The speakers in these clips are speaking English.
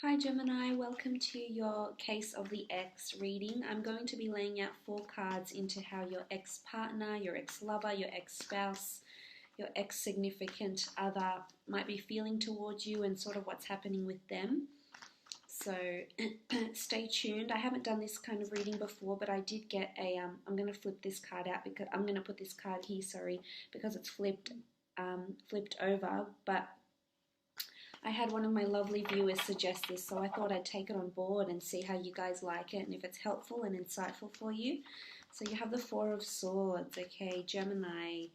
Hi Gemini, welcome to your Case of the Ex reading. I'm going to be laying out 4 cards into how your ex-partner, your ex-lover, your ex-spouse, your ex-significant other might be feeling towards you and sort of what's happening with them. So stay tuned. I haven't done this kind of reading before, but I did get I'm going to flip this card out because I'm going to put this card here, sorry, because it's flipped over, but I had one of my lovely viewers suggest this, so I thought I'd take it on board and see how you guys like it and if it's helpful and insightful for you. So you have the Four of Swords, okay, Gemini's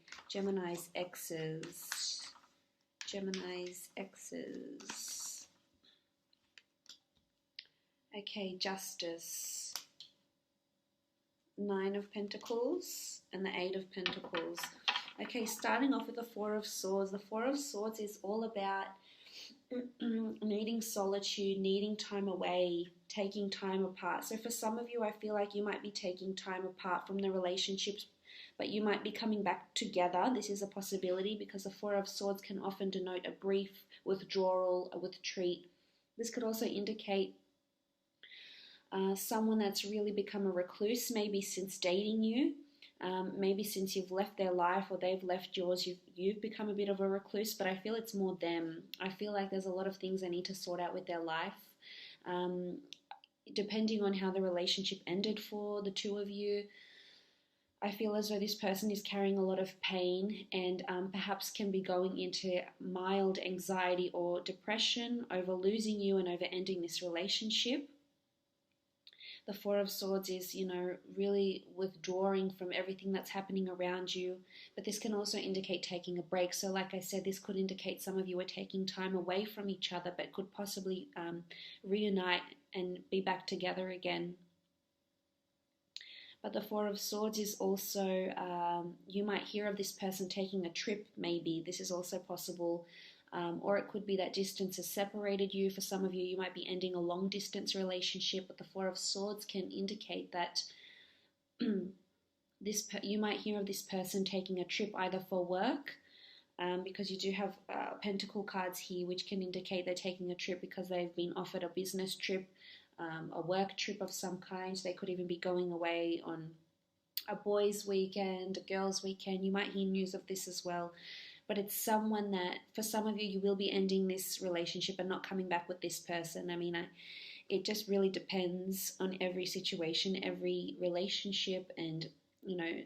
exes, okay, Justice, Nine of Pentacles, and the Eight of Pentacles. Okay, starting off with the Four of Swords. The Four of Swords is all about needing solitude, needing time away, taking time apart. So for some of you, I feel like you might be taking time apart from the relationships, but you might be coming back together. This is a possibility because the Four of Swords can often denote a brief withdrawal, a retreat. This could also indicate someone that's really become a recluse, maybe since dating you. Maybe since you've left their life or they've left yours, you've become a bit of a recluse, but I feel it's more them. I feel like there's a lot of things they need to sort out with their life. Depending on how the relationship ended for the two of you, I feel as though this person is carrying a lot of pain and perhaps can be going into mild anxiety or depression over losing you and over ending this relationship. The Four of Swords is, really withdrawing from everything that's happening around you. But this can also indicate taking a break. So like I said, this could indicate some of you are taking time away from each other, but could possibly reunite and be back together again. But the Four of Swords is also, you might hear of this person taking a trip maybe. This is also possible. Or it could be that distance has separated you. For some of you, you might be ending a long distance relationship, but the Four of Swords can indicate that you might hear of this person taking a trip either for work, because you do have pentacle cards here, which can indicate they're taking a trip because they've been offered a business trip, a work trip of some kind. They could even be going away on a boys' weekend, a girls' weekend. You might hear news of this as well. But it's someone that, for some of you, you will be ending this relationship and not coming back with this person. I mean, it just really depends on every situation, every relationship, and,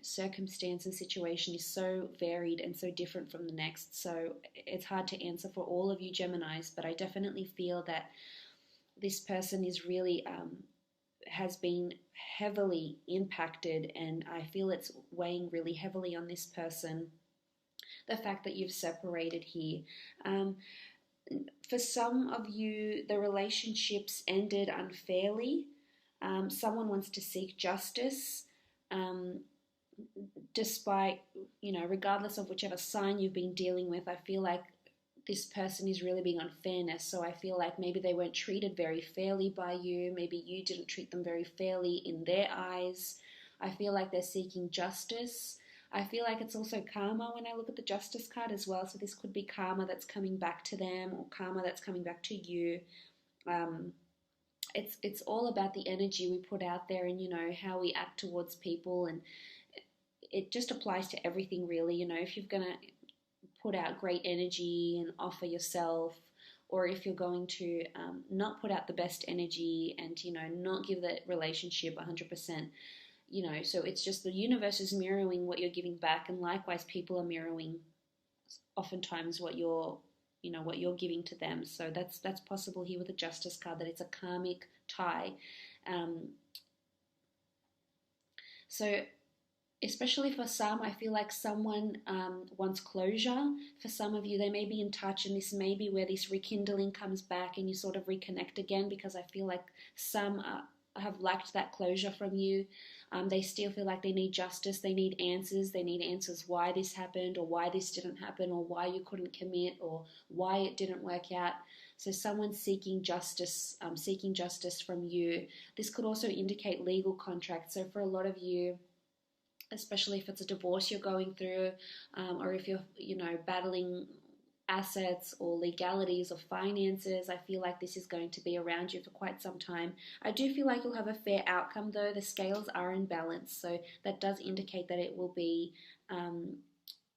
circumstance and situation is so varied and so different from the next. So it's hard to answer for all of you Geminis, but I definitely feel that this person is really, has been heavily impacted, and I feel it's weighing really heavily on this person. The fact that you've separated here. For some of you, the relationships ended unfairly. Someone wants to seek justice, despite, regardless of whichever sign you've been dealing with. I feel like this person is really being unfairness. So I feel like maybe they weren't treated very fairly by you. Maybe you didn't treat them very fairly in their eyes. I feel like they're seeking justice. I feel like it's also karma when I look at the Justice card as well. So this could be karma that's coming back to them or karma that's coming back to you. It's all about the energy we put out there and, how we act towards people. And it just applies to everything really. If you're going to put out great energy and offer yourself, or if you're going to not put out the best energy and, not give that relationship 100%. So it's just the universe is mirroring what you're giving back, and likewise people are mirroring oftentimes what you're giving to them. So that's possible here with the Justice card, that it's a karmic tie. So especially for some, I feel like someone wants closure. For some of you, they may be in touch, and this may be where this rekindling comes back and you sort of reconnect again, because I feel like some have lacked that closure from you. They still feel like they need justice, they need answers why this happened or why this didn't happen or why you couldn't commit or why it didn't work out. So someone's seeking justice from you. This could also indicate legal contracts. So for a lot of you, especially if it's a divorce you're going through, or if you're, battling assets or legalities or finances. I feel like this is going to be around you for quite some time. I do feel like you'll have a fair outcome though. The scales are in balance, so that does indicate that it will be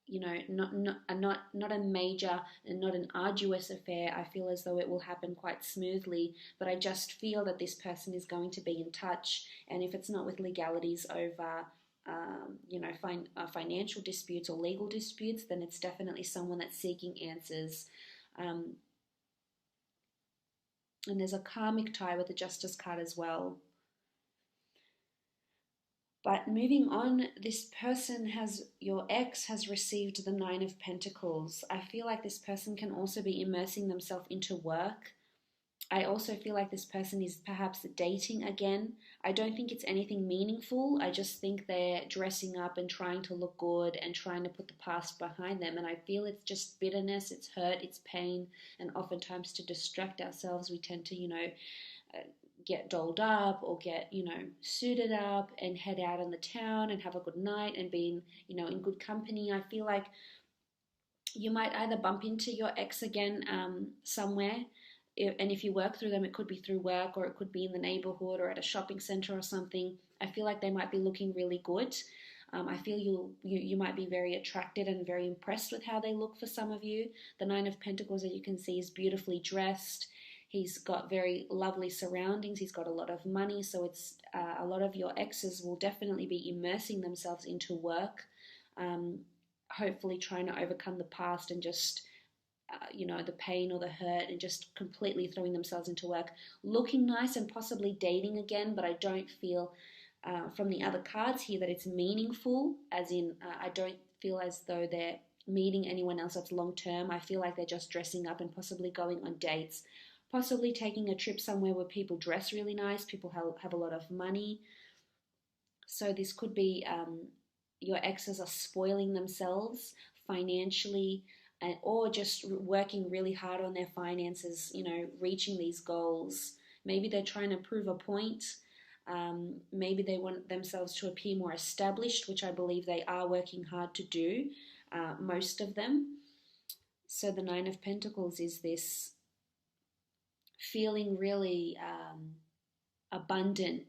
not a major and not an arduous affair. I feel as though it will happen quite smoothly, but I just feel that this person is going to be in touch, and if it's not with legalities over financial disputes or legal disputes, then it's definitely someone that's seeking answers. And there's a karmic tie with the Justice card as well. But moving on, your ex has received the Nine of Pentacles. I feel like this person can also be immersing themselves into work. I also feel like this person is perhaps dating again. I don't think it's anything meaningful. I just think they're dressing up and trying to look good and trying to put the past behind them. And I feel it's just bitterness, it's hurt, it's pain. And oftentimes to distract ourselves, we tend to, get dolled up or get, suited up and head out on the town and have a good night and be in good company. I feel like you might either bump into your ex again somewhere, and if you work through them, it could be through work or it could be in the neighborhood or at a shopping center or something. I feel like they might be looking really good. I feel you might be very attracted and very impressed with how they look for some of you. The Nine of Pentacles, as you can see, is beautifully dressed. He's got very lovely surroundings. He's got a lot of money. So it's a lot of your exes will definitely be immersing themselves into work, hopefully trying to overcome the past and just, the pain or the hurt, and just completely throwing themselves into work, looking nice and possibly dating again. But I don't feel from the other cards here that it's meaningful, as in I don't feel as though they're meeting anyone else that's long term. I feel like they're just dressing up and possibly going on dates, possibly taking a trip somewhere where people dress really nice, people have a lot of money. So this could be your exes are spoiling themselves financially, or just working really hard on their finances, reaching these goals. Maybe they're trying to prove a point. Maybe they want themselves to appear more established, which I believe they are working hard to do, most of them. So the Nine of Pentacles is this feeling really abundant,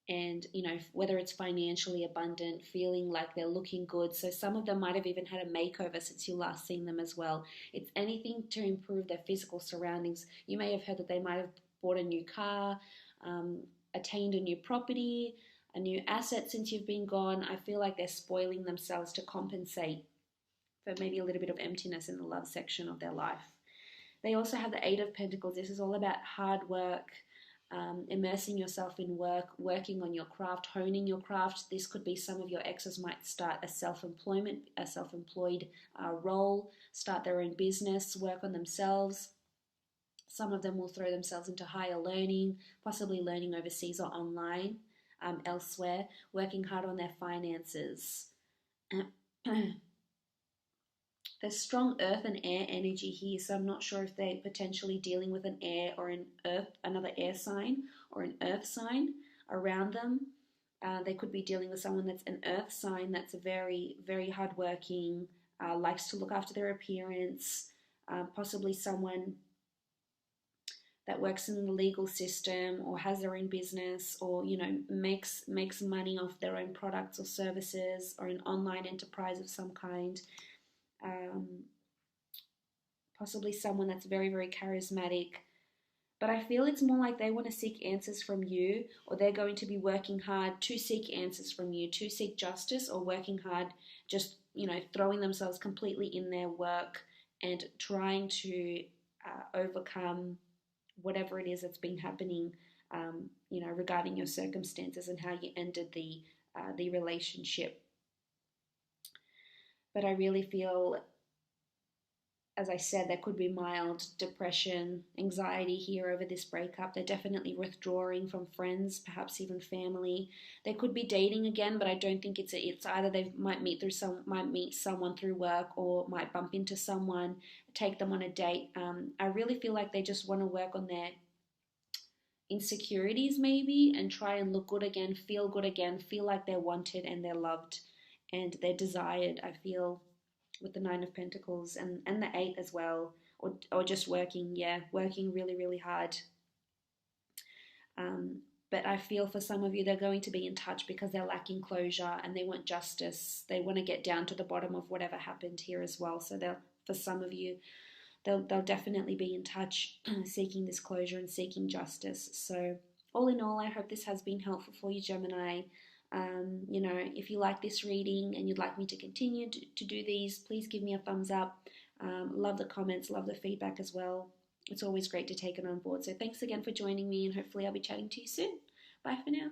and whether it's financially abundant, feeling like they're looking good. So some of them might have even had a makeover since you last seen them as well. It's anything to improve their physical surroundings. You may have heard that they might have bought a new car, attained a new property, a new asset since you've been gone. I feel like they're spoiling themselves to compensate for maybe a little bit of emptiness in the love section of their life. They also have the Eight of Pentacles. This is all about hard work, immersing yourself in work, working on your craft, honing your craft. This could be some of your exes might start a self-employed role, start their own business, work on themselves. Some of them will throw themselves into higher learning, possibly learning overseas or online, elsewhere, working hard on their finances. There's strong earth and air energy here, so I'm not sure if they're potentially dealing with an air or an earth, another air sign or an earth sign around them. They could be dealing with someone that's an earth sign that's very, very hardworking, likes to look after their appearance, possibly someone that works in the legal system or has their own business, or makes money off their own products or services, or an online enterprise of some kind. Possibly someone that's very, very charismatic. But I feel it's more like they want to seek answers from you, or they're going to be working hard to seek answers from you, to seek justice, or working hard, just, throwing themselves completely in their work and trying to overcome whatever it is that's been happening, regarding your circumstances and how you ended the relationship. But I really feel, as I said, there could be mild depression, anxiety here over this breakup. They're definitely withdrawing from friends, perhaps even family. They could be dating again, but I don't think it's either they might meet someone through work, or might bump into someone, take them on a date. I really feel like they just want to work on their insecurities maybe, and try and look good again, feel like they're wanted and they're loved and they're desired. I feel with the Nine of Pentacles and the Eight as well, or just working, yeah, working really, really hard. But I feel for some of you, they're going to be in touch because they're lacking closure and they want justice. They want to get down to the bottom of whatever happened here as well. So for some of you, they'll definitely be in touch, seeking this closure and seeking justice. So all in all, I hope this has been helpful for you, Gemini. You know, if you like this reading and you'd like me to continue to do these, please give me a thumbs up. Love the comments, love the feedback as well. It's always great to take it on board. So thanks again for joining me, and hopefully I'll be chatting to you soon. Bye for now.